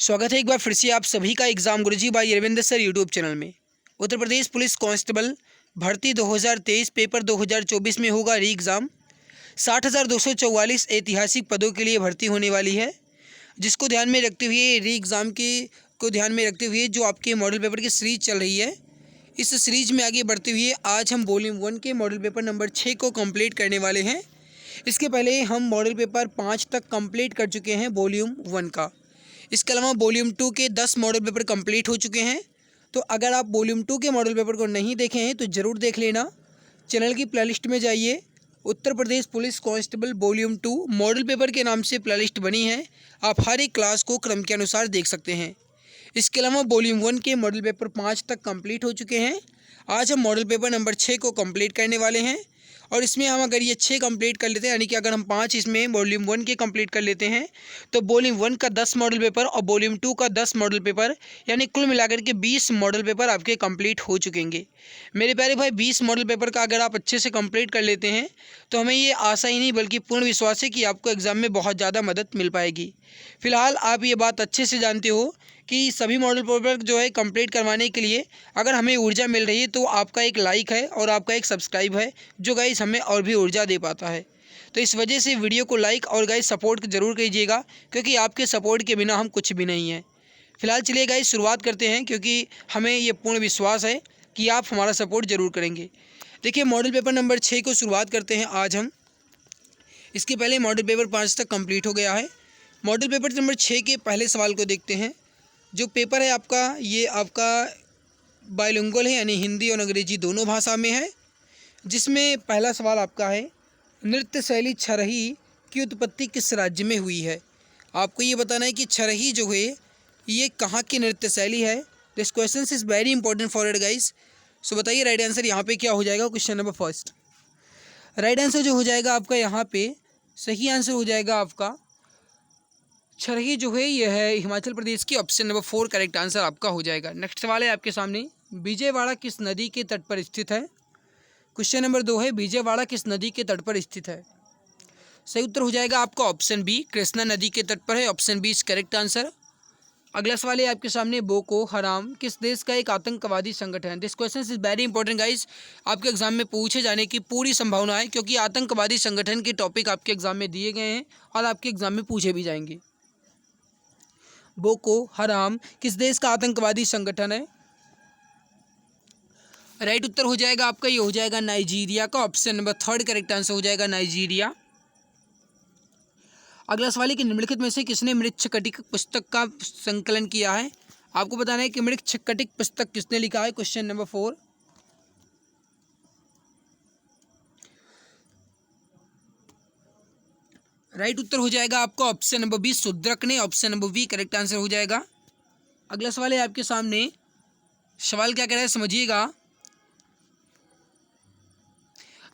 स्वागत है एक बार फिर से आप सभी का exam Guruji by Arvind sir YouTube channel में। उत्तर प्रदेश पुलिस कांस्टेबल भर्ती 2023 पेपर 2024 में होगा री एग्ज़ाम। 60,244 ऐतिहासिक पदों के लिए भर्ती होने वाली है, जिसको ध्यान में रखते हुए री एग्ज़ाम को ध्यान में रखते हुए जो आपके मॉडल पेपर की सीरीज चल रही है, इस सीरीज में आगे बढ़ते हुए आज हम वॉल्यूम 1 के मॉडल पेपर नंबर 6 को कंप्लीट करने वाले हैं। इसके पहले हम मॉडल पेपर 5 तक कंप्लीट कर चुके हैं वॉल्यूम 1 का। इसके अलावा वॉल्यूम 2 के 10 मॉडल पेपर कंप्लीट हो चुके हैं। तो अगर आप वॉल्यूम 2 के मॉडल पेपर को नहीं देखे हैं तो ज़रूर देख लेना। चैनल की प्लेलिस्ट में जाइए, Uttar Pradesh police constable volume 2 model paper के नाम से प्लेलिस्ट बनी है। आप हर एक क्लास को क्रम के अनुसार देख सकते हैं। इसके अलावा वॉल्यूम 1 के मॉडल पेपर 5 तक कंप्लीट हो चुके हैं। आज हम मॉडल पेपर नंबर 6 को कंप्लीट करने वाले हैं। और इसमें हम अगर ये 6 कंप्लीट कर लेते हैं, यानी कि अगर हम 5 इसमें वॉल्यूम 1 के कंप्लीट कर लेते हैं, तो वॉल्यूम 1 का 10 मॉडल पेपर और वॉल्यूम 2 का 10 मॉडल पेपर, यानी कुल मिलाकर के 20 मॉडल पेपर आपके कंप्लीट हो चुकेंगे। मेरे प्यारे भाई, 20 मॉडल पेपर का अगर आप अच्छे से कंप्लीट कर लेते हैं तो हमें ये आशा ही नहीं बल्कि पूर्ण विश्वास है कि आपको एग्ज़ाम में बहुत ज़्यादा मदद मिल पाएगी। फिलहाल आप ये बात अच्छे से जानते हो कि सभी मॉडल पेपर जो है कंप्लीट करवाने के लिए अगर हमें ऊर्जा मिल रही है तो आपका एक लाइक है और आपका एक सब्सक्राइब है, जो गाइस हमें और भी ऊर्जा दे पाता है। तो इस वजह से वीडियो को लाइक और गाइस सपोर्ट ज़रूर कीजिएगा, क्योंकि आपके सपोर्ट के बिना हम कुछ भी नहीं हैं। फिलहाल चलिए गाइस शुरुआत करते हैं, क्योंकि हमें ये पूर्ण विश्वास है कि आप हमारा सपोर्ट ज़रूर करेंगे। देखिए, मॉडल पेपर नंबर 6 को शुरुआत करते हैं आज हम। इसके पहले मॉडल पेपर 5 तक कंप्लीट हो गया है। मॉडल पेपर नंबर 6 के पहले सवाल को देखते हैं। जो पेपर है आपका, ये आपका बाइलिंगुअल है, यानी हिंदी और अंग्रेजी दोनों भाषा में है। जिसमें पहला सवाल आपका है, नृत्य शैली छरही की उत्पत्ति किस राज्य में हुई है। आपको ये बताना है कि छरही जो है ये कहाँ की नृत्य शैली है। This question is very important for it guys. सो बताइए राइट आंसर यहाँ पे क्या हो जाएगा। Question number first right answer जो हो जाएगा आपका यहाँ पे, सही आंसर हो जाएगा आपका छरही जो है ये है हिमाचल प्रदेश की। ऑप्शन नंबर 4 करेक्ट आंसर आपका हो जाएगा। नेक्स्ट सवाल है आपके सामने, विजयवाड़ा किस नदी के तट पर स्थित है। क्वेश्चन नंबर 2 है, विजयवाड़ा किस नदी के तट पर स्थित है। सही उत्तर हो जाएगा आपका ऑप्शन बी, कृष्णा नदी के तट पर है। Option B is correct answer. अगला सवाल है आपके सामने, बोको हराम किस देश का एक आतंकवादी संगठन है। This question is very important guys. आपके एग्जाम में पूछे जाने की पूरी संभावना है, क्योंकि आतंकवादी संगठन के टॉपिक आपके एग्जाम में दिए गए हैं और आपके एग्जाम में पूछे भी जाएंगे। बोको हराम किस देश का आतंकवादी संगठन है। राइट उत्तर हो जाएगा आपका, ये हो जाएगा नाइजीरिया का। ऑप्शन नंबर 3 करेक्ट आंसर हो जाएगा नाइजीरिया। अगला सवाल है कि निम्नलिखित में से किसने मृच्छकटिक पुस्तक का संकलन किया है। आपको बताना है कि मृच्छकटिक पुस्तक किसने लिखा है। क्वेश्चन नंबर 4 राइट उत्तर हो जाएगा आपका ऑप्शन नंबर बी, शूद्रक ने। Option number B correct answer हो जाएगा। अगला सवाल है आपके सामने, सवाल क्या कह रहा है समझिएगा।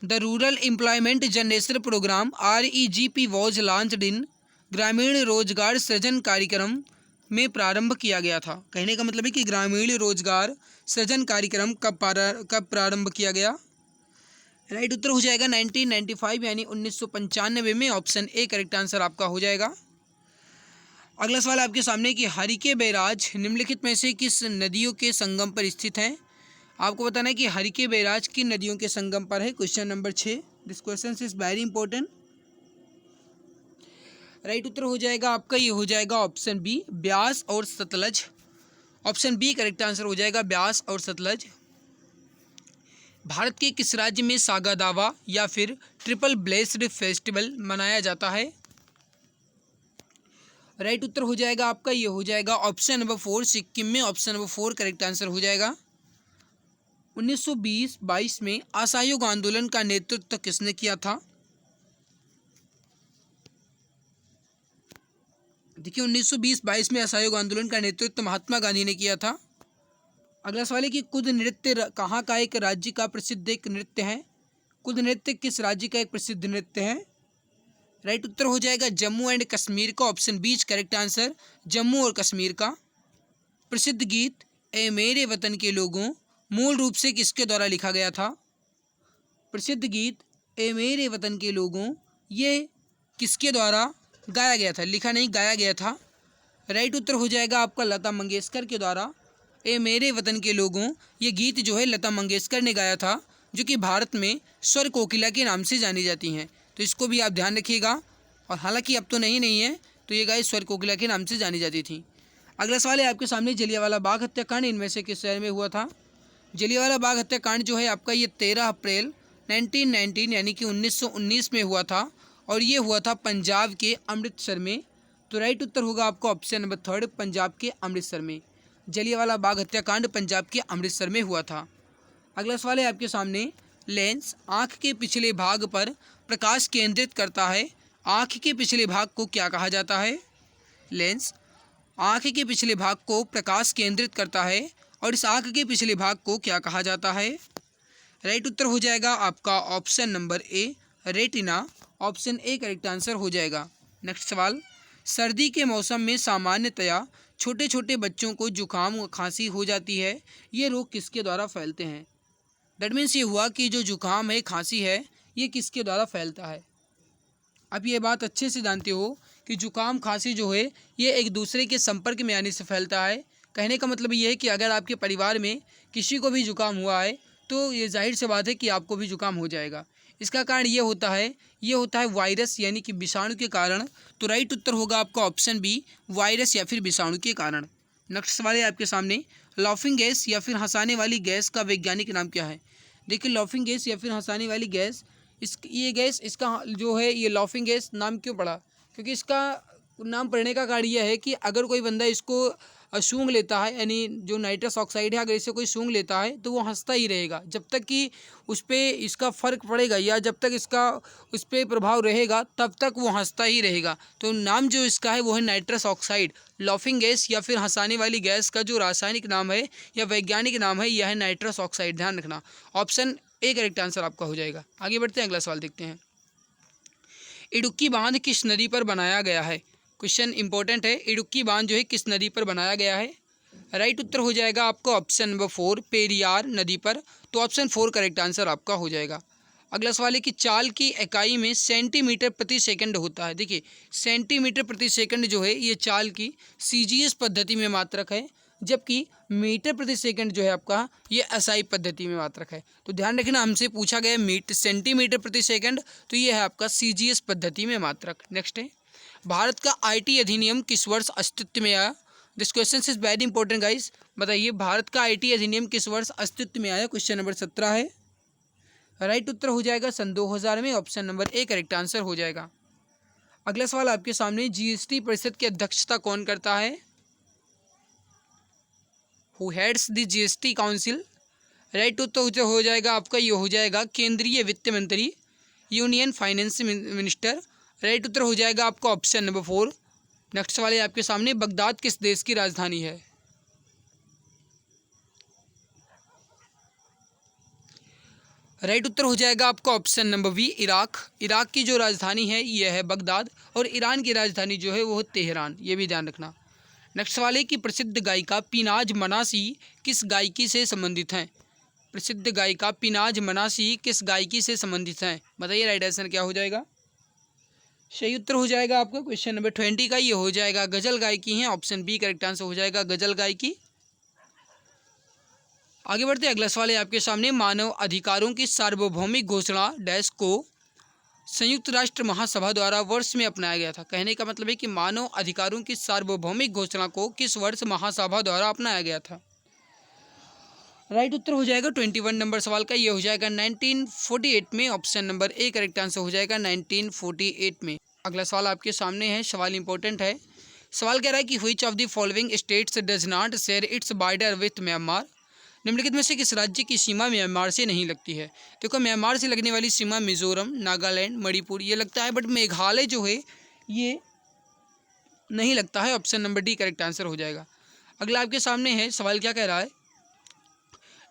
The rural employment generation program REGP was launched in ग्रामीण रोजगार सृजन कार्यक्रम में प्रारंभ किया गया था। कहने का मतलब है कि ग्रामीण रोजगार सृजन कार्यक्रम कब प्रारंभ किया गया। राइट उत्तर हो जाएगा 1995 यानी 1995 में। ऑप्शन ए करेक्ट आंसर आपका हो जाएगा। अगला सवाल आपके सामने कि हरिके बैराज निम्नलिखित में से किस नदियों के संगम पर स्थित है। आपको बताना है कि हरिके बैराज किन नदियों के संगम पर है। Question number 6 this question is very important. Right उत्तर हो जाएगा आपका, ये हो जाएगा ऑप्शन बी, ब्यास और Sutlej. Option B correct answer हो जाएगा, ब्यास और सतलज। भारत के किस राज्य में सागा दावा या फिर ट्रिपल ब्लेस्ड फेस्टिवल मनाया जाता है। राइट उत्तर हो जाएगा आपका, ये हो जाएगा ऑप्शन नंबर 4 सिक्किम में। ऑप्शन नंबर 4 करेक्ट आंसर हो जाएगा। 1920-22 में असहयोग आंदोलन का नेतृत्व किसने किया था। देखिए, 1920-22 में असहयोग आंदोलन का नेतृत्व महात्मा गांधी ने किया था। अगला सवाल है कि कुद नृत्य कहाँ का एक राज्य का प्रसिद्ध एक नृत्य है। कुद नृत्य किस राज्य का एक प्रसिद्ध नृत्य है। राइट उत्तर हो जाएगा जम्मू एंड कश्मीर का। Option B correct answer, Jammu और कश्मीर का। प्रसिद्ध गीत ए मेरे वतन के लोगों मूल रूप से किसके द्वारा लिखा गया था। प्रसिद्ध गीत ए मेरे वतन के लोगों ये किसके द्वारा गाया गया था, लिखा नहीं गाया गया था। राइट उत्तर हो जाएगा आपका लता मंगेशकर के द्वारा ए मेरे वतन के लोगों, ये गीत जो है लता मंगेशकर ने गाया था, जो कि भारत में स्वर कोकिला के नाम से जानी जाती हैं। तो इसको भी आप ध्यान रखिएगा। और हालांकि अब तो नहीं है, तो ये गाय स्वर कोकिला के नाम से जानी जाती थी। अगला सवाल है आपके सामने, जलियांवाला बाग हत्याकांड इनमें से किस शहर में हुआ था? जलियांवाला बाग हत्याकांड जो है आपका ये 13 अप्रैल 1919 यानी कि 1919 में हुआ था, और ये हुआ था पंजाब के अमृतसर में। तो राइट उत्तर होगा आपका ऑप्शन नंबर 3, पंजाब के अमृतसर में। जलियांवाला बाग हत्याकांड पंजाब के अमृतसर में हुआ था। अगला सवाल है आपके सामने, लेंस आँख के पिछले भाग पर प्रकाश केंद्रित करता है। आँख के पिछले भाग को क्या कहा जाता है? लेंस आँख के पिछले भाग को प्रकाश केंद्रित करता है, और इस आँख के पिछले भाग को क्या कहा जाता है? राइट उत्तर हो जाएगा आपका option number A, retina. Option A correct answer हो जाएगा। नेक्स्ट सवाल, सर्दी के मौसम में सामान्यतया छोटे छोटे बच्चों को जुकाम व खांसी हो जाती है। ये रोग किसके द्वारा फैलते हैं? दैट मीन्स ये हुआ कि जो जुकाम है, खांसी है, ये किसके द्वारा फैलता है? आप ये बात अच्छे से जानते हो कि जुकाम खांसी जो है ये एक दूसरे के संपर्क में आने से फैलता है। कहने का मतलब ये है कि अगर आपके परिवार में किसी को भी जुकाम हुआ है तो ये जाहिर सी बात है कि आपको भी जुकाम हो जाएगा। इसका कारण ये होता है वायरस यानी कि विषाणु के कारण। तो राइट उत्तर होगा आपका ऑप्शन बी, वायरस या फिर विषाणु के कारण। नेक्स्ट सवाल है आपके सामने, लाफिंग गैस या फिर हंसाने वाली गैस का वैज्ञानिक नाम क्या है? देखिए, लाफिंग गैस या फिर हंसाने वाली गैस, इसका जो है ये लाफिंग गैस नाम क्यों पड़ा? क्योंकि इसका नाम पड़ने का कारण यह है कि अगर कोई बंदा इसको सूंघ लेता है, यानी जो नाइट्रस ऑक्साइड है, अगर इसे कोई सूंघ लेता है तो वो हंसता ही रहेगा जब तक कि उस पर इसका फ़र्क पड़ेगा, या जब तक इसका उस पर प्रभाव रहेगा तब तक वो हंसता ही रहेगा। तो नाम जो इसका है वो है नाइट्रस ऑक्साइड। लाफिंग गैस या फिर हंसाने वाली गैस का जो रासायनिक नाम है या वैज्ञानिक नाम है यह है नाइट्रस ऑक्साइड। ध्यान रखना, ऑप्शन ए करेक्ट आंसर आपका हो जाएगा। आगे बढ़ते हैं, अगला सवाल देखते हैं। इडुक्की बांध किस नदी पर बनाया गया है? क्वेश्चन इंपॉर्टेंट है। इडुक्की बांध जो है किस नदी पर बनाया गया है? राइट उत्तर हो जाएगा आपका ऑप्शन नंबर 4, पेरियार नदी पर। तो ऑप्शन 4 करेक्ट आंसर आपका हो जाएगा। अगला सवाल है कि चाल की इकाई में सेंटीमीटर प्रति सेकंड होता है। देखिए, सेंटीमीटर प्रति सेकंड जो है ये चाल की सीजीएस पद्धति में मात्रक है, जबकि मीटर प्रति सेकंड जो है आपका ये एसआई पद्धति में मात्रक है। तो ध्यान रखना, हमसे पूछा गया सेंटीमीटर प्रति सेकंड, तो ये है आपका सीजीएस पद्धति में मात्रक। नेक्स्ट है, भारत का आईटी अधिनियम किस वर्ष अस्तित्व में आया? This question is very important guys. बताइए, भारत का आईटी अधिनियम किस वर्ष अस्तित्व में आया? क्वेश्चन नंबर 17 है। राइट उत्तर हो जाएगा सन 2000 में। Option number A correct answer हो जाएगा। अगला सवाल आपके सामने, जीएसटी परिषद की अध्यक्षता कौन करता है? Who heads the GST council? Right उत्तर हो जाएगा आपका, ये हो जाएगा केंद्रीय वित्त मंत्री, यूनियन फाइनेंस मिनिस्टर। राइट उत्तर हो जाएगा आपका ऑप्शन नंबर 4। नेक्स्ट सवाल है आपके सामने, बगदाद किस देश की राजधानी है? राइट उत्तर हो जाएगा आपका option number B, Iraq. Iraq की जो राजधानी है यह है बगदाद, और ईरान की राजधानी जो है वो है तेहरान। ये भी ध्यान रखना। नेक्स्ट सवाल है कि प्रसिद्ध गायिका पीनाज मनासी किस गायकी से संबंधित हैं? प्रसिद्ध गायिका पीनाज मनासी किस गायकी से संबंधित हैं? बताइए, राइट आंसर क्या हो जाएगा? सही उत्तर हो जाएगा आपका क्वेश्चन नंबर 20 का, ये हो जाएगा गजल गायकी है। ऑप्शन बी करेक्ट आंसर हो जाएगा, गजल गायकी। आगे बढ़ते हैं, अगला सवाल है आपके सामने, मानव अधिकारों की सार्वभौमिक घोषणा डैश को संयुक्त राष्ट्र महासभा द्वारा वर्ष में अपनाया गया था। कहने का मतलब है कि मानव अधिकारों की सार्वभौमिक घोषणा को किस वर्ष महासभा द्वारा अपनाया गया था? राइट उत्तर हो जाएगा 21 नंबर सवाल का, ये हो जाएगा 1948 में। Option number A correct answer हो जाएगा 1948 में। अगला सवाल आपके सामने है, सवाल इंपॉर्टेंट है। सवाल कह रहा है कि which of the following states does not share its border with Myanmar? निम्नलिखित में से किस राज्य की सीमा म्यांमार से नहीं लगती है? देखो, म्यांमार से लगने वाली सीमा मिजोरम, नागालैंड, मणिपुर ये लगता है, बट मेघालय जो है ये नहीं लगता है। Option number D correct answer हो जाएगा। अगला आपके सामने है, सवाल क्या कह रहा है,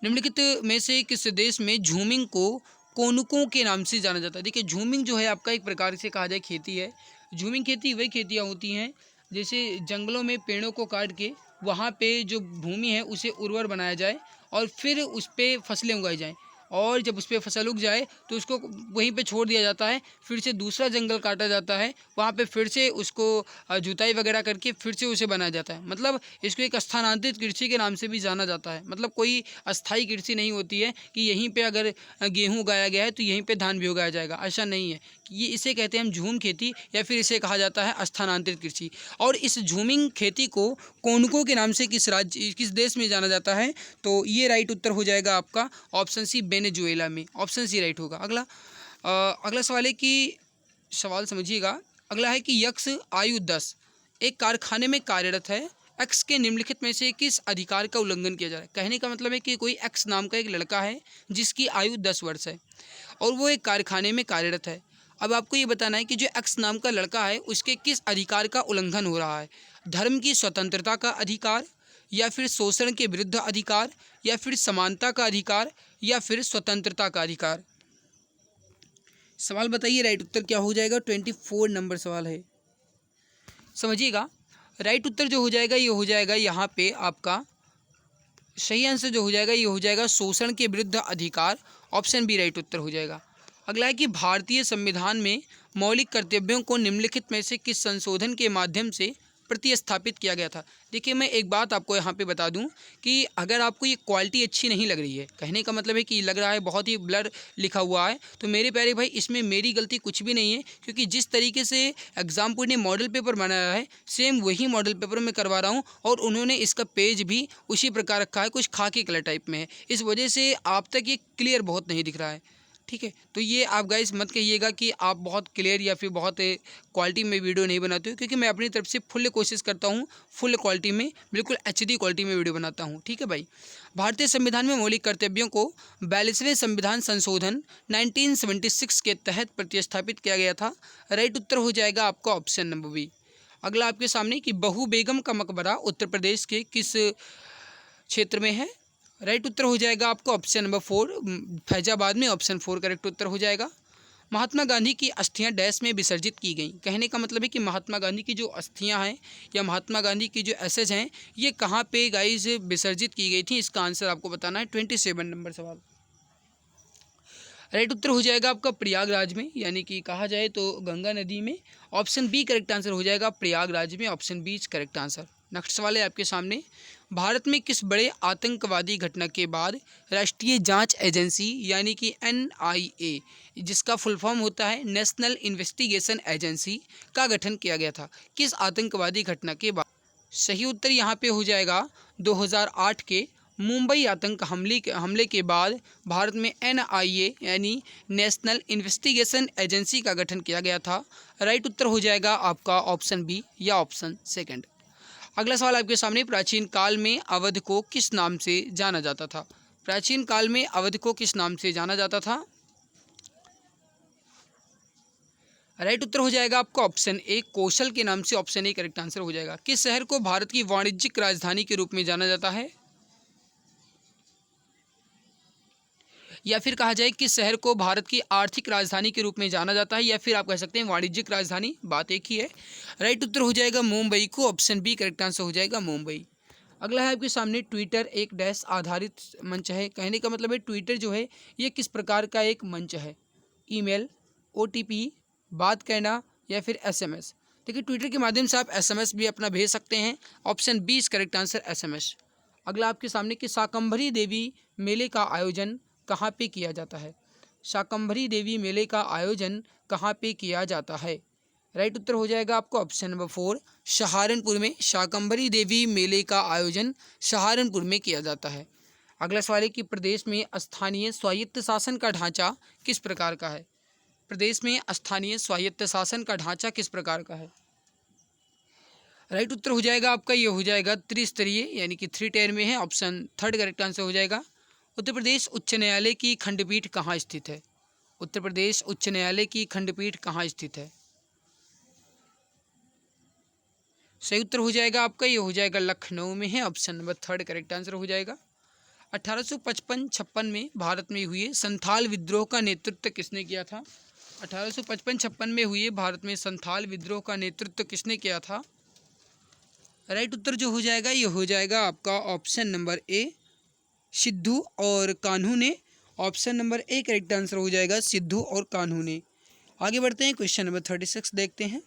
निम्नलिखित में से किस देश में झूमिंग को कोनुकों के नाम से जाना जाता है? देखिए, झूमिंग जो है आपका एक प्रकार से कहा जाए खेती है। झूमिंग खेती वही खेतियाँ होती हैं जैसे जंगलों में पेड़ों को काट के वहाँ पे जो भूमि है उसे उर्वर बनाया जाए और फिर उस पर फसलें उगाई जाएँ। और जब उस पर फसल उग जाए तो उसको वहीं पे छोड़ दिया जाता है, फिर से दूसरा जंगल काटा जाता है, वहाँ पे फिर से उसको जुताई वगैरह करके फिर से उसे बनाया जाता है। मतलब इसको एक स्थानांतरित कृषि के नाम से भी जाना जाता है। मतलब कोई अस्थायी कृषि नहीं होती है कि यहीं पे अगर गेहूँ उगाया गया है तो यहीं पे धान भी उगाया जाएगा, ऐसा नहीं है। ये इसे कहते हैं हम झूम खेती, या फिर इसे कहा जाता है स्थानांतरित कृषि। और इस झूमिंग खेती को कोनगो के नाम से किस देश में जाना जाता है, तो ये राइट उत्तर हो जाएगा आपका ऑप्शन सी, वेनेजुएला में। ऑप्शन सी राइट होगा। अगला सवाल है कि, सवाल समझिएगा, अगला है कि यक्स आयु 10 एक कारखाने में कार्यरत है, एक्स के निम्नलिखित में से किस अधिकार का उल्लंघन किया जा रहा है। कहने का मतलब है कि कोई एक्स नाम का एक लड़का है जिसकी आयु 10 वर्ष है और वो एक कारखाने में कार्यरत है। अब आपको ये बताना है कि जो एक्स नाम का लड़का है उसके किस अधिकार का उल्लंघन हो रहा है। धर्म की स्वतंत्रता का अधिकार, या फिर शोषण के विरुद्ध अधिकार, या फिर समानता का अधिकार, या फिर स्वतंत्रता का अधिकार। सवाल बताइए, राइट उत्तर क्या हो जाएगा। 24 नंबर सवाल है, समझिएगा। राइट उत्तर जो हो जाएगा ये हो जाएगा यहाँ पे आपका सही आंसर जो हो जाएगा ये हो जाएगा शोषण के विरुद्ध अधिकार। ऑप्शन बी राइट उत्तर हो जाएगा। अगला है कि भारतीय संविधान में मौलिक कर्तव्यों को निम्नलिखित में से किस संशोधन के माध्यम से प्रतिस्थापित किया गया था। देखिए, मैं एक बात आपको यहाँ पे बता दूँ कि अगर आपको ये क्वालिटी अच्छी नहीं लग रही है, कहने का मतलब है कि लग रहा है बहुत ही ब्लर लिखा हुआ है, तो मेरे प्यारे भाई इसमें मेरी गलती कुछ भी नहीं है, क्योंकि जिस तरीके से एग्जामपुर ने मॉडल पेपर बनाया है सेम वही मॉडल पेपर मैं करवा रहा हूँ, और उन्होंने इसका पेज भी उसी प्रकार रखा है, कुछ खाकी कलर टाइप में है, इस वजह से आप तक ये क्लियर बहुत नहीं दिख रहा है। ठीक है, तो ये आप गाइस मत कहिएगा कि आप बहुत क्लियर या फिर बहुत क्वालिटी में वीडियो नहीं बनाते हो, क्योंकि मैं अपनी तरफ से फुल कोशिश करता हूँ, फुल क्वालिटी में, बिल्कुल HD क्वालिटी में वीडियो बनाता हूँ। ठीक है भाई। भारतीय संविधान में मौलिक कर्तव्यों को 42वें संविधान संशोधन 1976 के तहत प्रतिस्थापित किया गया था। राइट उत्तर हो जाएगा आपका ऑप्शन नंबर बी। अगला आपके सामने कि बहू बेगम का मकबरा उत्तर प्रदेश के किस क्षेत्र में है। राइट उत्तर हो जाएगा आपका ऑप्शन नंबर 4, फैजाबाद में। ऑप्शन 4 करेक्ट उत्तर हो जाएगा। महात्मा गांधी की अस्थियां डैश में विसर्जित की गई। कहने का मतलब है कि महात्मा गांधी की जो अस्थियां हैं या महात्मा गांधी की जो एसेज हैं ये कहाँ पे गाइस विसर्जित की गई थी, इसका आंसर आपको बताना है। 27 नंबर सवाल। राइट उत्तर हो जाएगा आपका प्रयागराज में, यानी कि कहा जाए तो गंगा नदी में। ऑप्शन बी करेक्ट आंसर हो जाएगा, प्रयागराज में। Option B correct answer. Next सवाल है आपके सामने, भारत में किस बड़े आतंकवादी घटना के बाद राष्ट्रीय जांच एजेंसी यानी कि NIA, जिसका फुल फॉर्म होता है नेशनल इन्वेस्टिगेशन एजेंसी, का गठन किया गया था। किस आतंकवादी घटना के बाद। सही उत्तर यहाँ पे हो जाएगा 2008 के मुंबई आतंक हमले के बाद भारत में NIA यानी नेशनल इन्वेस्टिगेशन एजेंसी का गठन किया गया था। राइट उत्तर हो जाएगा आपका ऑप्शन बी या ऑप्शन सेकंड। अगला सवाल आपके सामने, प्राचीन काल में अवध को किस नाम से जाना जाता था। प्राचीन काल में अवध को किस नाम से जाना जाता था। राइट उत्तर हो जाएगा आपका ऑप्शन ए, कौशल के नाम से। ऑप्शन ए करेक्ट आंसर हो जाएगा। किस शहर को भारत की वाणिज्यिक राजधानी के रूप में जाना जाता है, या फिर कहा जाए किस शहर को भारत की आर्थिक राजधानी के रूप में जाना जाता है, या फिर आप कह सकते हैं वाणिज्यिक राजधानी, बात एक ही है। राइट उत्तर हो जाएगा मुंबई को। ऑप्शन बी करेक्ट आंसर हो जाएगा, मुंबई। अगला है आपके सामने, ट्विटर एक डैश आधारित मंच है। कहने का मतलब है ट्विटर जो है ये किस प्रकार का एक मंच है। ईमेल, OTP, बात करना, या फिर SMS। देखिए, ट्विटर के माध्यम से आप SMS भी अपना भेज सकते हैं। Option B is correct answer, SMS। अगला आपके सामने कि शाकंभरी देवी मेले का आयोजन कहाँ पे किया जाता है। शाकंभरी देवी मेले का आयोजन कहाँ पे किया जाता है। राइट उत्तर हो जाएगा आपको ऑप्शन नंबर 4, सहारनपुर में। शाकंभरी देवी मेले का आयोजन सहारनपुर में किया जाता है। अगला सवाल है कि प्रदेश में स्थानीय स्वायत्त शासन का ढांचा किस प्रकार का है। प्रदेश में स्थानीय स्वायत्त शासन का ढांचा किस प्रकार का है। राइट उत्तर हो जाएगा आपका ये हो जाएगा त्रिस्तरीय, यानी कि 3 टायर में है। ऑप्शन 3 करेक्ट आंसर हो जाएगा। उत्तर प्रदेश उच्च न्यायालय की खंडपीठ कहाँ स्थित है। उत्तर प्रदेश उच्च न्यायालय की खंडपीठ कहाँ स्थित है। सही उत्तर हो जाएगा आपका ये हो जाएगा लखनऊ में है। ऑप्शन नंबर 3 करेक्ट आंसर हो जाएगा। 1855-56 में भारत में हुए संथाल विद्रोह का नेतृत्व किसने किया था। 1855-56 में हुए भारत में संथाल विद्रोह का नेतृत्व किसने किया था। राइट उत्तर जो हो जाएगा ये हो जाएगा आपका ऑप्शन नंबर ए, सिद्धू और कान्हू ने। Option number A correct answer हो जाएगा सिद्धू और कान्हू। आगे बढ़ते हैं, क्वेश्चन नंबर 36 देखते हैं।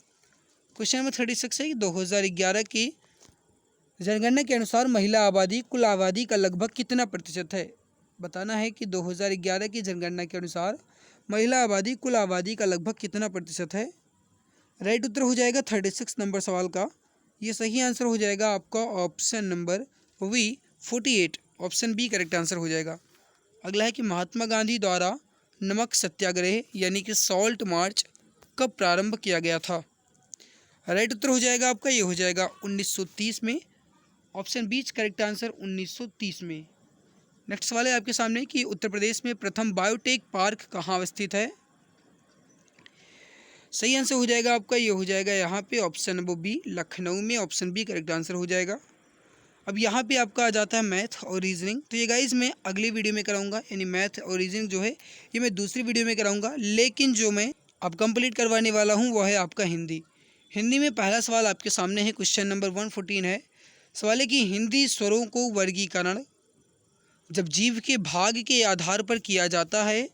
क्वेश्चन नंबर 36 है कि 2011 की जनगणना के अनुसार महिला आबादी कुल आबादी का लगभग कितना प्रतिशत है। बताना है कि 2011 की जनगणना के अनुसार महिला आबादी कुल आबादी का लगभग कितना प्रतिशत है। राइट उत्तर हो जाएगा 36 नंबर सवाल का। ये सही आंसर हो जाएगा आपका option number B 48। Option B correct answer हो जाएगा। अगला है कि महात्मा गांधी द्वारा नमक सत्याग्रह यानी कि सॉल्ट मार्च कब प्रारंभ किया गया था। राइट उत्तर हो जाएगा आपका, ये हो जाएगा 1930 में। ऑप्शन बी करेक्ट आंसर 1930 में। नेक्स्ट सवाल है आपके सामने कि उत्तर प्रदेश में प्रथम बायोटेक पार्क कहाँ अवस्थित है। सही आंसर हो जाएगा आपका, ये हो जाएगा यहाँ पे ऑप्शन नंबर बी लखनऊ में। ऑप्शन बी करेक्ट आंसर हो जाएगा। अब यहाँ पे आपका आ जाता है मैथ और रीजनिंग। तो ये गाइज मैं अगली वीडियो में कराऊंगा, यानी मैथ और रीजनिंग जो है ये मैं दूसरी वीडियो में कराऊंगा। लेकिन जो मैं अब कंप्लीट करवाने वाला हूँ वह है आपका हिंदी। हिंदी में पहला सवाल आपके सामने है, क्वेश्चन नंबर 114 है। सवाल है कि हिंदी स्वरों को वर्गीकरण जब जीव के भाग के आधार पर किया जाता है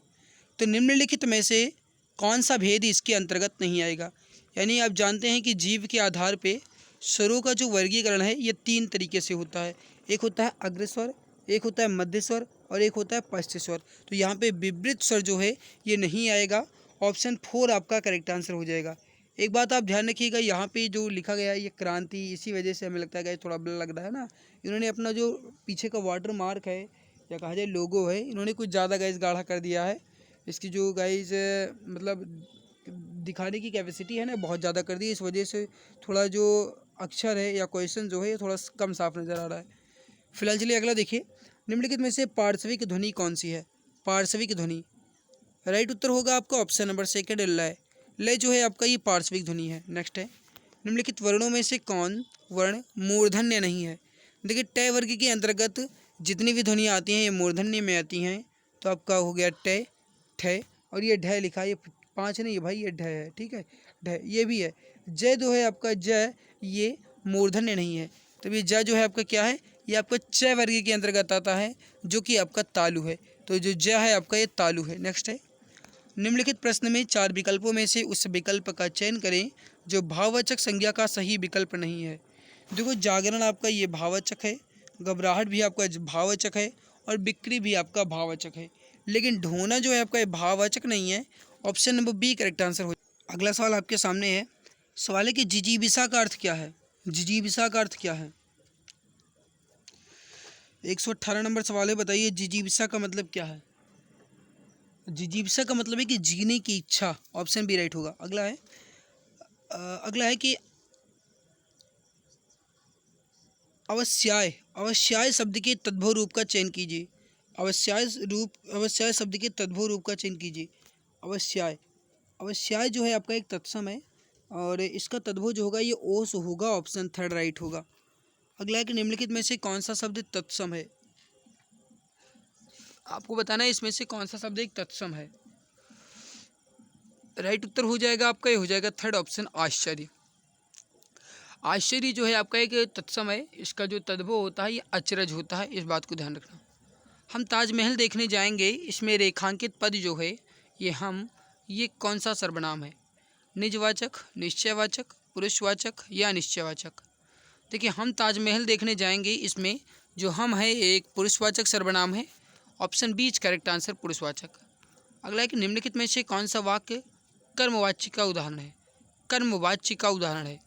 तो निम्नलिखित में से कौन सा भेद इसके अंतर्गत नहीं आएगा। यानी आप जानते हैं कि जीव के आधार पे स्वरों का जो वर्गीकरण है ये 3 तरीके से होता है। एक होता है अग्रस्वर, एक होता है मध्य स्वर और एक होता है पश्च स्वर। तो यहाँ पे विवृत स्वर जो है ये नहीं आएगा। ऑप्शन 4 आपका करेक्ट आंसर हो जाएगा। एक बात आप ध्यान रखिएगा, यहाँ पे जो लिखा गया है ये क्रांति, इसी वजह से हमें लगता है थोड़ा ब्लर लग रहा है ना। इन्होंने अपना जो पीछे का वाटर मार्क है या कहा जाए लोगो है, इन्होंने कुछ ज़्यादा गाइस गाढ़ा कर दिया है। इसकी जो गाइस मतलब दिखाने की कैपेसिटी है ना बहुत ज़्यादा कर दी है। इस वजह से थोड़ा जो अक्षर है या क्वेश्चन जो है ये थोड़ा कम साफ नज़र आ रहा है। फिलहाल चलिए अगला देखिए, निम्नलिखित में से पार्श्विक ध्वनि कौन सी है। पार्श्विक ध्वनि राइट उत्तर होगा आपका ऑप्शन नंबर सेकंड लय। लय जो है आपका ये पार्श्विक ध्वनि है। नेक्स्ट है, निम्नलिखित वर्णों में से कौन वर्ण मूर्धन्य नहीं है। देखिए ट वर्ग के अंतर्गत जितनी भी ध्वनियाँ आती हैं ये मूर्धन्य में आती हैं। तो आपका हो गया ट, ठ और ये ढ लिखा है, ये 5 नहीं है भाई, ये ढ है, ठीक है, ढ ये भी है। ज जो है आपका ज ये मूर्धन्य नहीं है। तब ये ज जो है आपका क्या है, ये आपका च वर्ग के अंतर्गत आता है जो कि आपका तालु है। तो जो ज है आपका ये तालु है। नेक्स्ट है, निम्नलिखित प्रश्न में 4 विकल्पों में से उस विकल्प का चयन करें जो भाववाचक संज्ञा का सही विकल्प नहीं है। देखो जागरण आपका ये भाववाचक है, घबराहट भी आपका भाववाचक है और बिक्री भी आपका भाववाचक है। लेकिन ढोना जो है आपका ये भाववाचक नहीं है। Option number B correct answer हो। अगला सवाल आपके सामने है। सवाल है कि जिजीविसा का अर्थ क्या है। जिजीविसा का अर्थ क्या है। 118 नंबर सवाल है, बताइए जिजीविसा का मतलब क्या है। जिजीविसा का मतलब है कि जीने की इच्छा। ऑप्शन बी राइट होगा। अगला है कि अवश्याय, अवश्याय शब्द के तद्भव रूप का चयन कीजिए। अवश्याय शब्द के तद्भव रूप का चयन कीजिए। अवश्याय, अवश्याय जो है आपका एक तत्सम है और इसका तद्भव जो होगा ये ओस होगा। ऑप्शन थर्ड राइट होगा। अगला है कि निम्नलिखित में से कौन सा शब्द तत्सम है। आपको बताना है इसमें से कौन सा शब्द एक तत्सम है। राइट उत्तर हो जाएगा आपका, ये हो जाएगा थर्ड ऑप्शन आश्चर्य। आश्चर्य जो है आपका एक तत्सम है, इसका जो तद्भव होता है ये अचरज होता है, इस बात को ध्यान रखना। हम ताजमहल देखने जाएंगे, इसमें रेखांकित पद जो है ये कौन सा सर्वनाम है। निजवाचक, निश्चयवाचक, पुरुषवाचक या अनिश्चयवाचक। देखिए हम ताजमहल देखने जाएंगे, इसमें जो हम है एक पुरुषवाचक सर्वनाम है। ऑप्शन बी करेक्ट आंसर पुरुषवाचक। अगला है कि निम्नलिखित में से कौन सा वाक्य कर्मवाच्य का उदाहरण है। कर्मवाच्य का उदाहरण है,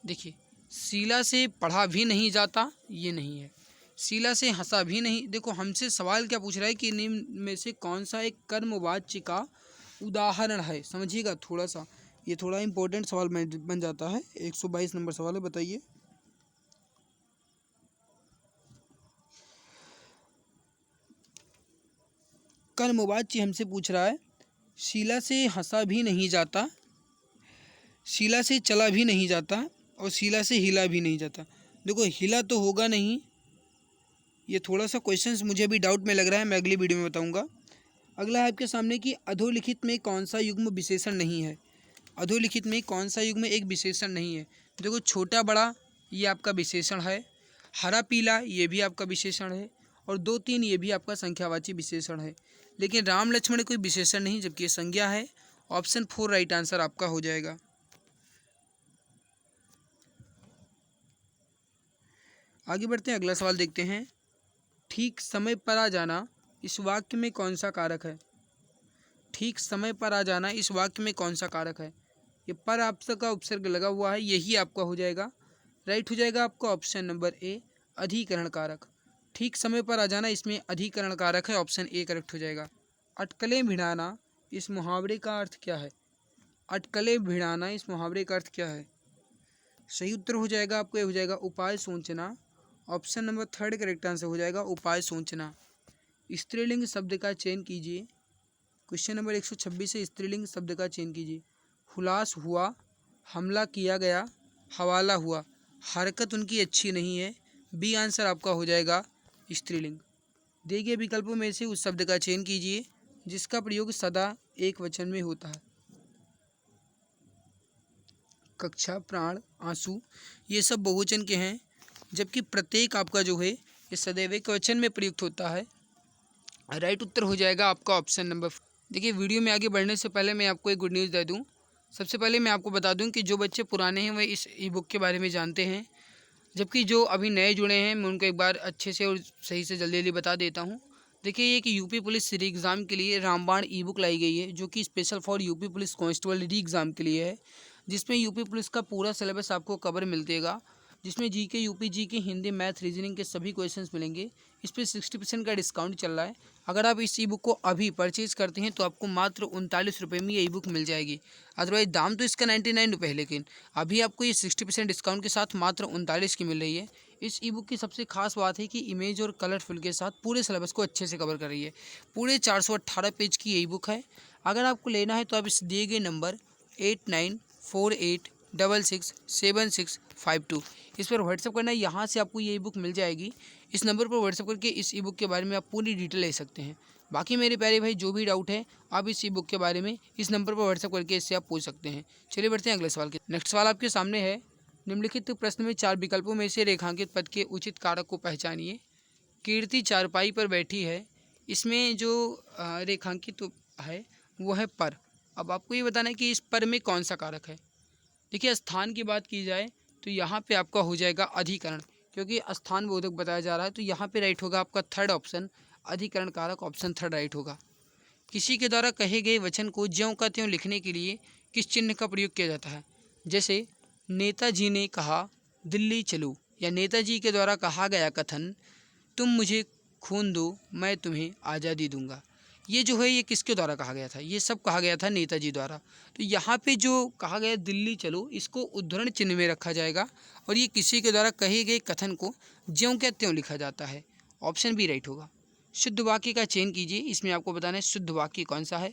देखिए शीला से पढ़ा भी नहीं जाता, ये नहीं है। शीला से हंसा भी नहीं। देखो हमसे सवाल क्या पूछ रहा है कि निम्न में से कौन सा एक कर्मवाच्य का उदाहरण है। समझिएगा थोड़ा सा, ये थोड़ा इंपॉर्टेंट सवाल बन जाता है। 122 नंबर सवाल है, बताइए। कर्मवाच्य हमसे पूछ रहा है, शीला से हंसा भी नहीं जाता, शीला से चला भी नहीं जाता और शीला से हिला भी नहीं जाता। देखो हिला तो होगा नहीं, ये थोड़ा सा क्वेश्चंस मुझे भी डाउट में लग रहा है, मैं अगली वीडियो में बताऊंगा। अगला है आपके सामने कि अधोलिखित में कौन सा युग्म विशेषण नहीं है। अधोलिखित में कौन सा युग्म एक विशेषण नहीं है। देखो छोटा बड़ा ये आपका विशेषण है, हरा पीला ये भी आपका विशेषण है और 2 3 ये भी आपका संख्यावाची विशेषण है। लेकिन राम लक्ष्मण कोई विशेषण नहीं, जबकि ये संज्ञा है। ऑप्शन 4 राइट आंसर आपका हो जाएगा। आगे बढ़ते हैं, अगला सवाल देखते हैं। ठीक समय पर आ जाना इस वाक्य में कौन सा कारक है? ठीक समय पर आ जाना इस वाक्य में कौन सा कारक है? ये पर आपका उपसर्ग लगा हुआ है, यही आपका हो जाएगा। राइट हो जाएगा आपका ऑप्शन नंबर ए, अधिकरण कारक। ठीक समय पर आ जाना इसमें अधिकरण कारक है, ऑप्शन ए करेक्ट हो जाएगा। अटकलें भिड़ाना इस मुहावरे का अर्थ क्या है? अटकलें भिड़ाना इस मुहावरे का अर्थ क्या है? सही उत्तर हो जाएगा आपको, ये हो जाएगा उपाय सोचना। ऑप्शन नंबर 3 करेक्ट आंसर हो जाएगा, उपाय सोचना। स्त्रीलिंग शब्द का चयन कीजिए। क्वेश्चन नंबर 126 से स्त्रीलिंग शब्द का चयन कीजिए। हुलास हुआ, हमला किया गया, हवाला हुआ। हरकत उनकी अच्छी नहीं है। बी आंसर आपका हो जाएगा स्त्रीलिंग। दिए गए विकल्पों में से उस शब्द का चयन कीजिए जिसका प्रयोग सदा एक वचन में होता है। कक्षा, प्राण, आंसू, ये सब बहुवचन के हैं, जबकि प्रत्येक आपका जो है ये सदैव एक वचन में प्रयुक्त होता है। राइट उत्तर हो जाएगा आपका ऑप्शन नंबर। देखिए, वीडियो में आगे बढ़ने से पहले मैं आपको एक गुड न्यूज़ दे दूं। सबसे पहले मैं आपको बता दूं कि जो बच्चे पुराने हैं वह इस ई बुक के बारे में जानते हैं, जबकि जो अभी नए जुड़े हैं मैं उनको एक बार अच्छे से और सही से जल्दी जल्दी बता देता हूं। देखिए, ये कि यूपी पुलिस री एग्ज़ाम के लिए रामबाण ई बुक लाई गई है, जो कि special for UP police constable री एग्ज़ाम के लिए है, जिसमें यूपी पुलिस का पूरा सिलेबस आपको कवर मिलेगा, जिसमें GK, UP GK, Hindi, math, reasoning के सभी क्वेश्चंस मिलेंगे। इस पर 60% का डिस्काउंट चल रहा है। अगर आप इस ई बुक को अभी परचेज़ करते हैं तो आपको मात्र 39 रुपये में ये ई बुक मिल जाएगी। अदरवाइज दाम तो इसका 99 रुपये है, लेकिन अभी आपको ये 60% डिस्काउंट के साथ मात्र 39 की मिल रही है। इस ई बुक की सबसे खास बात है कि इमेज और कलरफुल के साथ पूरे सिलेबस को अच्छे से कवर कर रही है। पूरे 418 पेज की ई बुक है। अगर आपको लेना है तो आप इस दिए गए नंबर 8948667652 इस पर व्हाट्सअप करना है। यहाँ से आपको ये ई बुक मिल जाएगी। इस नंबर पर व्हाट्सअप करके इस ई बुक के बारे में आप पूरी डिटेल ले सकते हैं। बाकी मेरे प्यारे भाई, जो भी डाउट है आप इस ई बुक के बारे में इस नंबर पर व्हाट्सअप करके इससे आप पूछ सकते हैं। चलिए बढ़ते हैं अगले सवाल के। नेक्स्ट सवाल आपके सामने है। निम्नलिखित प्रश्न में 4 विकल्पों में से रेखांकित पद के उचित कारक को पहचानिए। कीर्ति चारपाई पर बैठी है, इसमें जो रेखांकित है वो है पर। अब आपको ये बताना है कि इस पर में कौन सा कारक है। देखिए, स्थान की बात की जाए तो यहाँ पे आपका हो जाएगा अधिकरण, क्योंकि स्थान बोधक बताया जा रहा है, तो यहाँ पे राइट होगा आपका थर्ड ऑप्शन, अधिकरण कारक, ऑप्शन 3 राइट होगा। किसी के द्वारा कहे गए वचन को ज्यों का त्यों लिखने के लिए किस चिन्ह का प्रयोग किया जाता है? जैसे नेताजी ने कहा दिल्ली चलो, या नेताजी के द्वारा कहा गया कथन तुम मुझे खून दो मैं तुम्हें आज़ादी दूंगा, ये जो है ये किसके द्वारा कहा गया था? ये सब कहा गया था नेताजी द्वारा। तो यहाँ पे जो कहा गया दिल्ली चलो, इसको उद्धरण चिन्ह में रखा जाएगा और ये किसी के द्वारा कहे गए कथन को ज्यों क्या त्यों लिखा जाता है। ऑप्शन बी राइट होगा। शुद्ध वाक्य का चयन कीजिए, इसमें आपको बताना है शुद्ध वाक्य कौन सा है।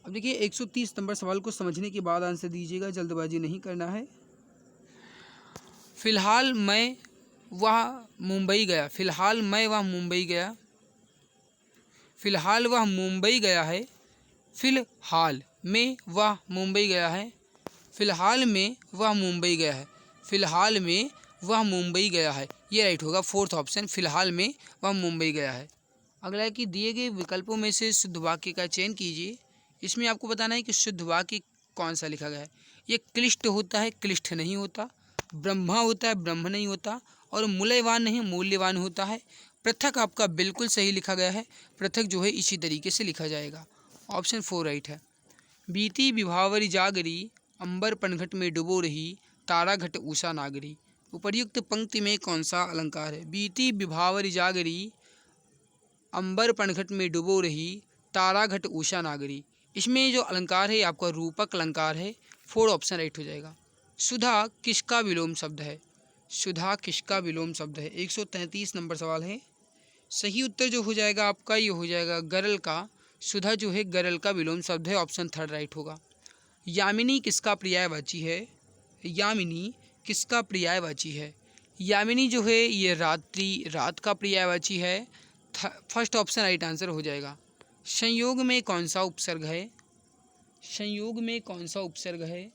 अब देखिए, 130 नंबर सवाल को समझने के बाद आंसर दीजिएगा, जल्दबाजी नहीं करना है। फिलहाल मैं वह मुंबई गया, फिलहाल मैं वह मुंबई गया, फिलहाल वह मुंबई गया है, फिलहाल में वह मुंबई गया है, फिलहाल में वह मुंबई गया है, फिलहाल में वह मुंबई गया है, ये राइट होगा फोर्थ ऑप्शन, फिलहाल में वह मुंबई गया है। अगला है कि दिए गए विकल्पों में से शुद्ध वाक्य का चयन कीजिए। इसमें आपको बताना है कि शुद्ध वाक्य कौन सा लिखा गया है। ये क्लिष्ट होता है, क्लिष्ट नहीं होता, ब्रह्मा होता है, ब्रह्म नहीं होता, और मूल्यवान नहीं, मूल्यवान होता है। पृथक आपका बिल्कुल सही लिखा गया है, पृथक जो है इसी तरीके से लिखा जाएगा। ऑप्शन 4 राइट है। बीती विभावरी जागरी, अंबर पनघट में डुबो रही, तारा घट उषा नागरी। उपर्युक्त पंक्ति में कौन सा अलंकार है? बीती विभावरी जागरी, अंबर पनघट में डुबो रही, तारा घट उषा नागरी। इसमें जो अलंकार है आपका रूपक अलंकार है, 4 ऑप्शन राइट हो जाएगा। सुधा किसका विलोम शब्द है? सुधा किसका विलोम शब्द है? 133 नंबर सवाल है। सही उत्तर जो हो जाएगा आपका ये हो जाएगा गरल का। सुधा जो है गरल का विलोम शब्द है, ऑप्शन 3 राइट होगा। यामिनी किसका पर्यायवाची है? यामिनी किसका पर्यायवाची है? यामिनी जो है ये रात्रि, रात का पर्यायवाची है, फर्स्ट ऑप्शन राइट आंसर हो जाएगा। संयोग में कौन सा उपसर्ग है? संयोग में कौन सा उपसर्ग है?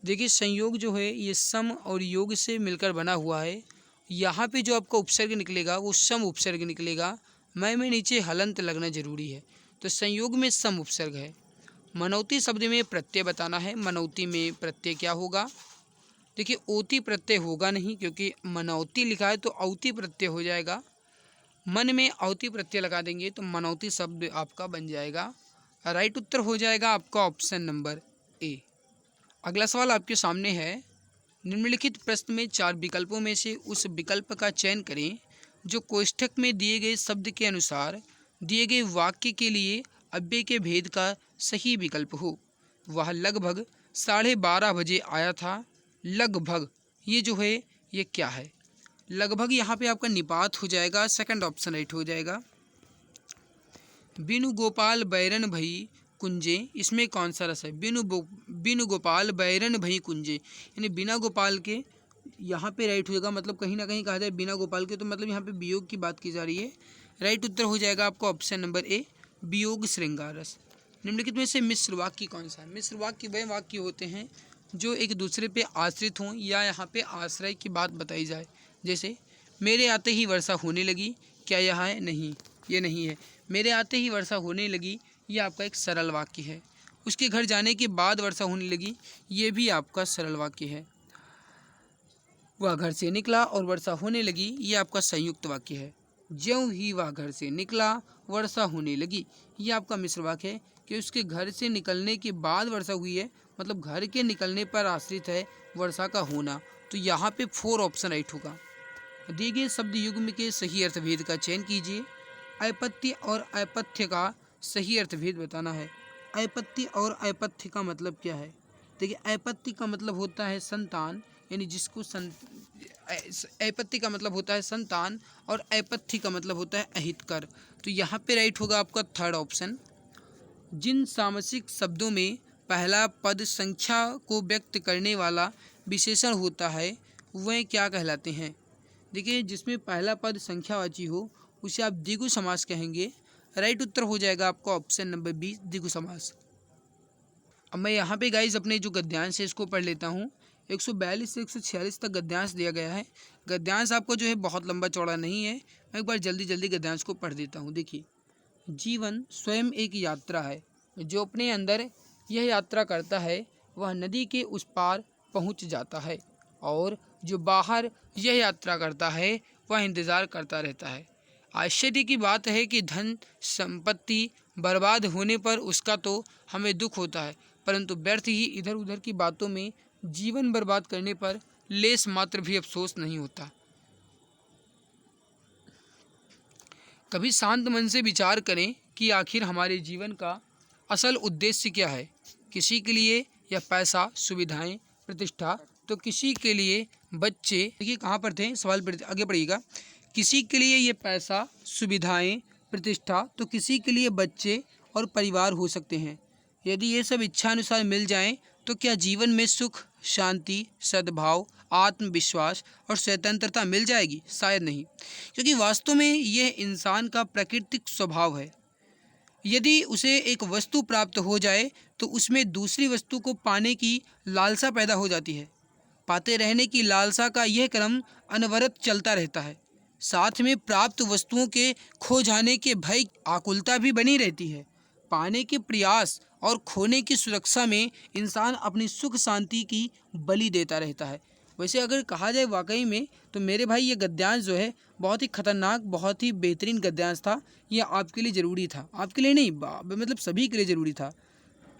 देखिए संयोग जो है ये सम और योग से मिलकर बना हुआ है। यहाँ पे जो आपका उपसर्ग निकलेगा वो सम उपसर्ग निकलेगा। मैं में नीचे हलंत लगना जरूरी है, तो संयोग में सम उपसर्ग है। मनौती शब्द में प्रत्यय बताना है। मनौती में प्रत्यय क्या होगा? देखिए ओती प्रत्यय होगा नहीं, क्योंकि मनौती लिखा है तो औती प्रत्यय हो जाएगा। मन में औती प्रत्यय लगा देंगे तो मनौती शब्द आपका बन जाएगा। राइट उत्तर हो जाएगा आपका ऑप्शन नंबर ए। अगला सवाल आपके सामने है। निम्नलिखित प्रश्न में 4 विकल्पों में से उस विकल्प का चयन करें जो कोष्ठक में दिए गए शब्द के अनुसार दिए गए वाक्य के लिए अव्यय के भेद का सही विकल्प हो। वह लगभग 12:30 बजे आया था। लगभग ये जो है ये क्या है? लगभग यहाँ पे आपका निपात हो जाएगा, सेकंड ऑप्शन राइट हो जाएगा। बिनु गोपाल बैरन भई कुंजे, इसमें कौन सा रस है? बिनु गोपाल बैरन भई कुंजे, यानी बिना गोपाल के यहाँ पे राइट हो जाएगा। मतलब कहीं ना कहीं कहा जाए बिना गोपाल के, तो मतलब यहाँ पे वियोग की बात की जा रही है। राइट उत्तर हो जाएगा आपका ऑप्शन नंबर ए, वियोग श्रृंगार रस। निम्नलिखित में से मिश्र वाक्य कौन सा है? मिश्र वाक्य वह वाक्य होते हैं जो एक दूसरे पे आश्रित हों या यहाँ पे आश्रय की बात बताई जाए। जैसे मेरे आते ही वर्षा होने लगी, क्या यह है? नहीं, ये नहीं है। मेरे आते ही वर्षा होने लगी ये आपका एक सरल वाक्य है। उसके घर जाने के बाद वर्षा होने लगी, ये भी आपका सरल वाक्य है। वह घर से निकला और वर्षा होने लगी, ये आपका संयुक्त वाक्य है। ज्यों ही वह घर से निकला वर्षा होने लगी, ये आपका मिश्र वाक्य है कि उसके घर से निकलने के बाद वर्षा हुई है, मतलब घर के निकलने पर आश्रित है वर्षा का होना। तो यहाँ पे 4 ऑप्शन राइट होगा। दिए गए शब्द युग्म के सही अर्थभेद का चयन कीजिए। अपत्य और अपथ्य का सही अर्थभेद बताना है। अपत्य और अपथ्य का मतलब क्या है? देखिए अपत्य का मतलब होता है संतान, यानी जिसको अपत्य का मतलब होता है संतान और अपथ्य का मतलब होता है अहितकर। तो यहाँ पे राइट होगा आपका थर्ड ऑप्शन। जिन सामसिक शब्दों में पहला पद संख्या को व्यक्त करने वाला विशेषण होता है वह क्या कहलाते हैं? देखिए जिसमें पहला पद संख्यावाची हो उसे आप द्विगु समास कहेंगे। राइट उत्तर हो जाएगा आपका ऑप्शन नंबर बी, द्विगु समास। अब मैं यहाँ पे गाइज अपने जो गद्यांश है इसको पढ़ लेता हूँ। 142 से 146 तक गद्यांश दिया गया है। गद्यांश आपको जो है बहुत लंबा चौड़ा नहीं है। मैं एक बार जल्दी जल्दी गद्यांश को पढ़ देता हूँ। देखिए, जीवन स्वयं एक यात्रा है। जो अपने अंदर यह यात्रा करता है वह नदी के उस पार पहुँच जाता है, और जो बाहर यह यात्रा करता है वह इंतज़ार करता रहता है। आश्चर्य की बात है कि धन संपत्ति बर्बाद होने पर उसका तो हमें दुख होता है, परंतु व्यर्थ ही इधर उधर की बातों में जीवन बर्बाद करने पर लेस मात्र भी अफसोस नहीं होता। कभी शांत मन से विचार करें कि आखिर हमारे जीवन का असल उद्देश्य क्या है। किसी के लिए यह पैसा, सुविधाएं, प्रतिष्ठा, तो किसी के लिए बच्चे। देखिए कहाँ पर थे, सवाल पर आगे पढ़िएगा। किसी के लिए ये पैसा, सुविधाएं, प्रतिष्ठा, तो किसी के लिए बच्चे और परिवार हो सकते हैं। यदि ये सब इच्छानुसार मिल जाएं तो क्या जीवन में सुख, शांति, सद्भाव, आत्मविश्वास और स्वतंत्रता मिल जाएगी? शायद नहीं, क्योंकि वास्तव में यह इंसान का प्राकृतिक स्वभाव है। यदि उसे एक वस्तु प्राप्त हो जाए तो उसमें दूसरी वस्तु को पाने की लालसा पैदा हो जाती है। पाते रहने की लालसा का यह क्रम अनवरत चलता रहता है। साथ में प्राप्त वस्तुओं के खो जाने के भय, आकुलता भी बनी रहती है। पाने के प्रयास और खोने की सुरक्षा में इंसान अपनी सुख शांति की बलि देता रहता है। वैसे अगर कहा जाए वाकई में तो मेरे भाई ये गद्यांश जो है बहुत ही खतरनाक, बहुत ही बेहतरीन गद्यांश था। ये आपके लिए ज़रूरी था, आपके लिए नहीं, मतलब सभी के लिए ज़रूरी था,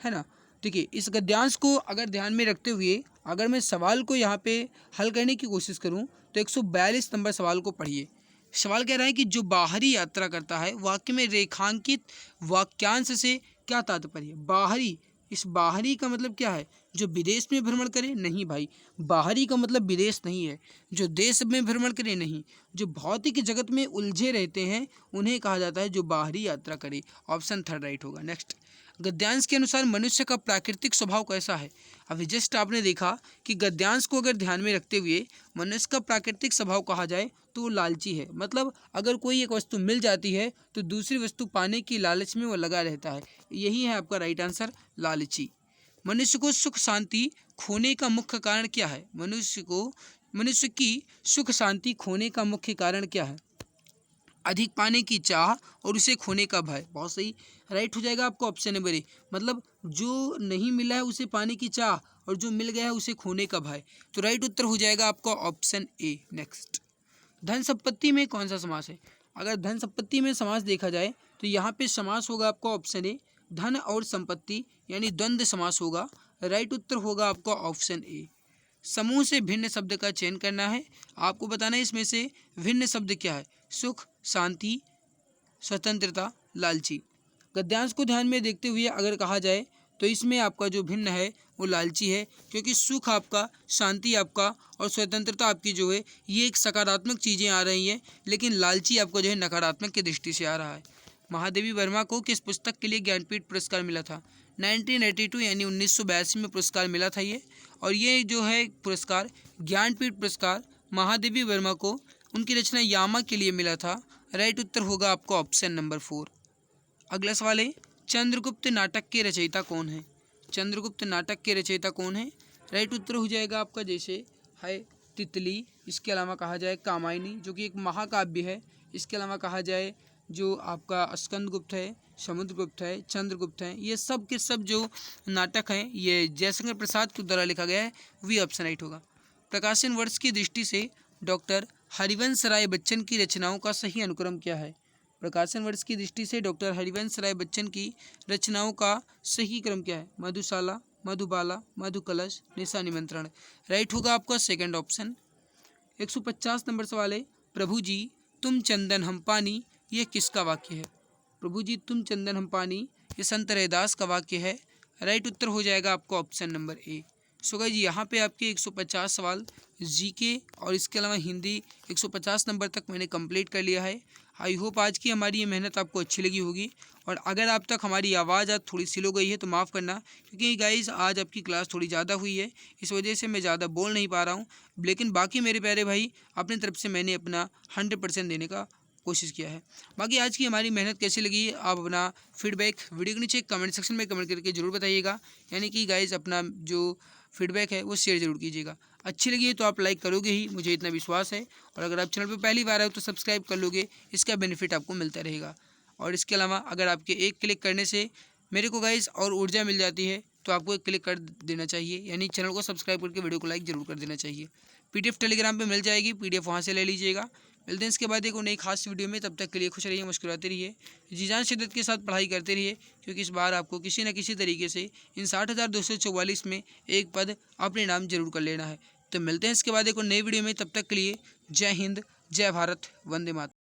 है ना। देखिए इस गद्यांश को अगर ध्यान में रखते हुए अगर मैं सवाल को यहाँ पे हल करने की कोशिश करूँ तो 142 नंबर सवाल को पढ़िए। सवाल कह रहा है कि जो बाहरी यात्रा करता है, वाक्य में रेखांकित वाक्यांश से क्या तात्पर्य? बाहरी, इस बाहरी का मतलब क्या है? जो विदेश में भ्रमण करे? नहीं भाई, बाहरी का मतलब विदेश नहीं है। जो देश में भ्रमण करे? नहीं। जो भौतिक जगत में उलझे रहते हैं उन्हें कहा जाता है जो बाहरी यात्रा करे। ऑप्शन थर्ड राइट होगा। नेक्स्ट, गद्यांश के अनुसार मनुष्य का प्राकृतिक स्वभाव कैसा है? अभी जस्ट आपने देखा कि गद्यांश को अगर ध्यान में रखते हुए मनुष्य का प्राकृतिक स्वभाव कहा जाए तो वो लालची है। मतलब अगर कोई एक वस्तु मिल जाती है तो दूसरी वस्तु पाने की लालच में वो लगा रहता है। यही है आपका राइट आंसर, लालची। मनुष्य को सुख शांति खोने का मुख्य कारण क्या है? मनुष्य की सुख शांति खोने का मुख्य कारण क्या है? अधिक पाने की चाह और उसे खोने का भय। बहुत सही, राइट हो जाएगा आपका ऑप्शन नंबर ए। मतलब जो नहीं मिला है उसे पाने की चाह और जो मिल गया है उसे खोने का भय। तो राइट उत्तर हो जाएगा आपका ऑप्शन ए। नेक्स्ट, धन संपत्ति में कौन सा समास है? अगर धन संपत्ति में समास देखा जाए तो यहाँ पे समास होगा आपका ऑप्शन ए, धन और संपत्ति यानी द्वंद्व समास होगा। राइट उत्तर होगा आपका ऑप्शन ए। समूह से भिन्न शब्द का चयन करना है। आपको बताना है इसमें से भिन्न शब्द क्या है? सुख, शांति, स्वतंत्रता, लालची। गद्यांश को ध्यान में देखते हुए अगर कहा जाए तो इसमें आपका जो भिन्न है वो लालची है, क्योंकि सुख आपका, शांति आपका और स्वतंत्रता आपकी जो है ये एक सकारात्मक चीज़ें आ रही हैं, लेकिन लालची आपको जो है नकारात्मक की दृष्टि से आ रहा है। महादेवी वर्मा को किस पुस्तक के लिए ज्ञानपीठ पुरस्कार मिला था? 1982 यानी 1982 में पुरस्कार मिला था ये। और ये जो है पुरस्कार, ज्ञानपीठ पुरस्कार, महादेवी वर्मा को उनकी रचना यामा के लिए मिला था। राइट उत्तर होगा आपका ऑप्शन नंबर 4। अगला सवाल है, चंद्रगुप्त नाटक के रचयिता कौन है? चंद्रगुप्त नाटक के रचयिता कौन है? राइट उत्तर हो जाएगा आपका जैसे है तितली, इसके अलावा कहा जाए कामायनी जो कि एक महाकाव्य है, इसके अलावा कहा जाए जो आपका स्कंदगुप्त है, समुद्रगुप्त है, चंद्रगुप्त है, ये सब के सब जो नाटक हैं ये जयशंकर प्रसाद के द्वारा लिखा गया है, वही ऑप्शन राइट होगा। प्रकाशन वर्ष की दृष्टि से डॉक्टर हरिवंश राय बच्चन की रचनाओं का सही अनुक्रम क्या है? प्रकाशन वर्ष की दृष्टि से डॉक्टर हरिवंश राय बच्चन की रचनाओं का सही क्रम क्या है? मधुशाला, मधुबाला, मधुकलश, निशा निमंत्रण। राइट होगा आपका सेकंड ऑप्शन। 150 नंबर सवाल है, प्रभु जी तुम चंदन हम पानी, यह किसका वाक्य है? प्रभु जी तुम चंदन हम पानी, ये संत रैदास का वाक्य है। राइट उत्तर हो जाएगा आपका option number A. So guys यहाँ पे आपके 150 सवाल जीके और इसके अलावा हिंदी 150 नंबर तक मैंने कंप्लीट कर लिया है। आई होप आज की हमारी ये मेहनत आपको अच्छी लगी होगी, और अगर आप तक हमारी आवाज़ आज थोड़ी स्लो गई है तो माफ़ करना, क्योंकि गाइस आज आपकी क्लास थोड़ी ज़्यादा हुई है, इस वजह से मैं ज़्यादा बोल नहीं पा रहा हूँ। लेकिन बाकी मेरे प्यारे भाई अपनी तरफ से मैंने अपना 100% देने का कोशिश किया है। बाकी आज की हमारी मेहनत कैसी लगी आप अपना फीडबैक वीडियो के नीचे कमेंट सेक्शन में कमेंट करके ज़रूर बताइएगा। यानी कि गाइस अपना जो फीडबैक है वो शेयर जरूर कीजिएगा। अच्छी लगी है तो आप लाइक करोगे ही, मुझे इतना विश्वास है। और अगर आप चैनल पर पहली बार आए तो सब्सक्राइब कर लोगे, इसका बेनिफिट आपको मिलता रहेगा। और इसके अलावा अगर आपके एक क्लिक करने से मेरे को गाइस और ऊर्जा मिल जाती है तो आपको एक क्लिक कर देना चाहिए, यानी चैनल को सब्सक्राइब करके वीडियो को लाइक जरूर कर देना चाहिए। PDF टेलीग्राम पे मिल जाएगी, PDF वहाँ से ले लीजिएगा। मिलते हैं इसके बाद एक नई खास वीडियो में, तब तक के लिए खुश रहिए, मुस्कुराते रहिए, जी जान शिद्दत के साथ पढ़ाई करते रहिए, क्योंकि इस बार आपको किसी न किसी तरीके से इन 60,244 में एक पद अपने नाम जरूर कर लेना है। तो मिलते हैं इसके बाद एक नई वीडियो में, तब तक के लिए जय हिंद, जय भारत, वंदे मातरम।